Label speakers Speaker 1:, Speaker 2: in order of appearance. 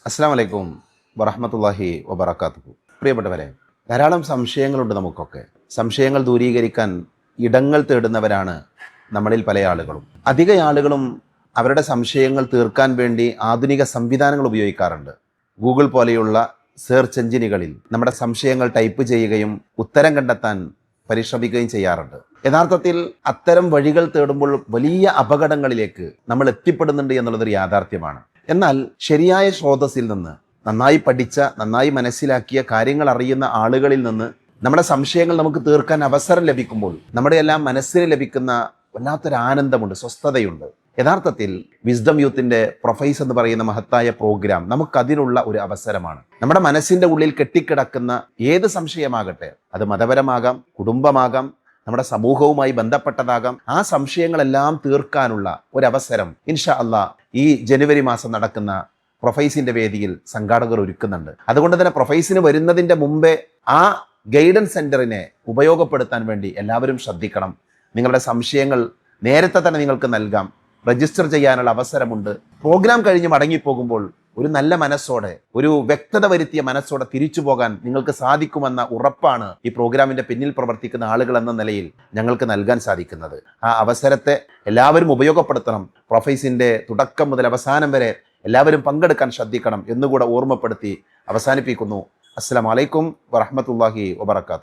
Speaker 1: അസ്സലാമു അലൈക്കും വറഹ്മത്തുള്ളാഹി വബറകാതുഹു. പ്രിയപ്പെട്ടവരെ, ധാരാളം സംശയങ്ങളുണ്ട് നമുക്കൊക്കെ. സംശയങ്ങൾ ദൂരീകരിക്കാൻ ഇടങ്ങൾ തേടുന്നവരാണ് നമ്മളിൽ പല ആളുകളും. അധിക ആളുകളും അവരുടെ സംശയങ്ങൾ തീർക്കാൻ വേണ്ടി ആധുനിക സംവിധാനങ്ങൾ ഉപയോഗിക്കാറുണ്ട്. ഗൂഗിൾ പോലെയുള്ള സെർച്ച് എഞ്ചിനുകളിൽ നമ്മുടെ സംശയങ്ങൾ ടൈപ്പ് ചെയ്യുകയും ഉത്തരം കണ്ടെത്താൻ പരിശ്രമിക്കുകയും ചെയ്യാറുണ്ട്. യഥാർത്ഥത്തിൽ അത്തരം വഴികൾ തേടുമ്പോൾ വലിയ അപകടങ്ങളിലേക്ക് നമ്മൾ എത്തിപ്പെടുന്നുണ്ട് എന്നുള്ളതൊരു യാഥാർത്ഥ്യമാണ്. എന്നാൽ ശരിയായ സ്രോതസ്സിൽ നിന്ന്, നന്നായി പഠിച്ച, നന്നായി മനസ്സിലാക്കിയ, കാര്യങ്ങൾ അറിയുന്ന ആളുകളിൽ നിന്ന് നമ്മുടെ സംശയങ്ങൾ നമുക്ക് തീർക്കാൻ അവസരം ലഭിക്കുമ്പോൾ നമ്മുടെ എല്ലാം മനസ്സിന് ലഭിക്കുന്ന വല്ലാത്തൊരു ആനന്ദമുണ്ട്, സ്വസ്ഥതയുണ്ട്. യഥാർത്ഥത്തിൽ വിസ്ഡം യൂത്തിൻ്റെ പ്രൊഫൈസ് എന്ന് പറയുന്ന മഹത്തായ പ്രോഗ്രാം നമുക്കതിനുള്ള ഒരു അവസരമാണ്. നമ്മുടെ മനസ്സിൻ്റെ ഉള്ളിൽ കെട്ടിക്കിടക്കുന്ന ഏത് സംശയമാകട്ടെ, അത് മതപരമാകാം, കുടുംബമാകാം, നമ്മുടെ സമൂഹവുമായി ബന്ധപ്പെട്ടതാകാം, ആ സംശയങ്ങളെല്ലാം തീർക്കാനുള്ള ഒരവസരം ഇൻഷാ അള്ളാ ഈ ജനുവരി മാസം നടക്കുന്ന പ്രൊഫൈസിൻ്റെ വേദിയിൽ സംഘാടകർ ഒരുക്കുന്നുണ്ട്. അതുകൊണ്ട് തന്നെ പ്രൊഫൈസിന് വരുന്നതിൻ്റെ മുമ്പേ ആ ഗൈഡൻസ് സെൻറ്ററിനെ ഉപയോഗപ്പെടുത്താൻ വേണ്ടി എല്ലാവരും ശ്രദ്ധിക്കണം. നിങ്ങളുടെ സംശയങ്ങൾ നേരത്തെ തന്നെ നിങ്ങൾക്ക് നൽകാം. രജിസ്റ്റർ ചെയ്യാനുള്ള അവസരമുണ്ട്. പ്രോഗ്രാം കഴിഞ്ഞ് മടങ്ങിപ്പോകുമ്പോൾ ഒരു നല്ല മനസ്സോടെ, ഒരു വ്യക്തത വരുത്തിയ മനസ്സോടെ തിരിച്ചു പോകാൻ നിങ്ങൾക്ക് സാധിക്കുമെന്ന ഉറപ്പാണ് ഈ പ്രോഗ്രാമിൻ്റെ പിന്നിൽ പ്രവർത്തിക്കുന്ന ആളുകൾ എന്ന നിലയിൽ ഞങ്ങൾക്ക് നൽകാൻ സാധിക്കുന്നത്. ആ അവസരത്തെ എല്ലാവരും ഉപയോഗപ്പെടുത്തണം. പ്രൊഫൈസിൻ്റെ തുടക്കം മുതൽ അവസാനം വരെ എല്ലാവരും പങ്കെടുക്കാൻ ശ്രദ്ധിക്കണം എന്നുകൂടെ ഓർമ്മപ്പെടുത്തി അവസാനിപ്പിക്കുന്നു. അസ്സലാമു അലൈക്കും വറഹ്മത്തുള്ളാഹി വബറകാതുഹു.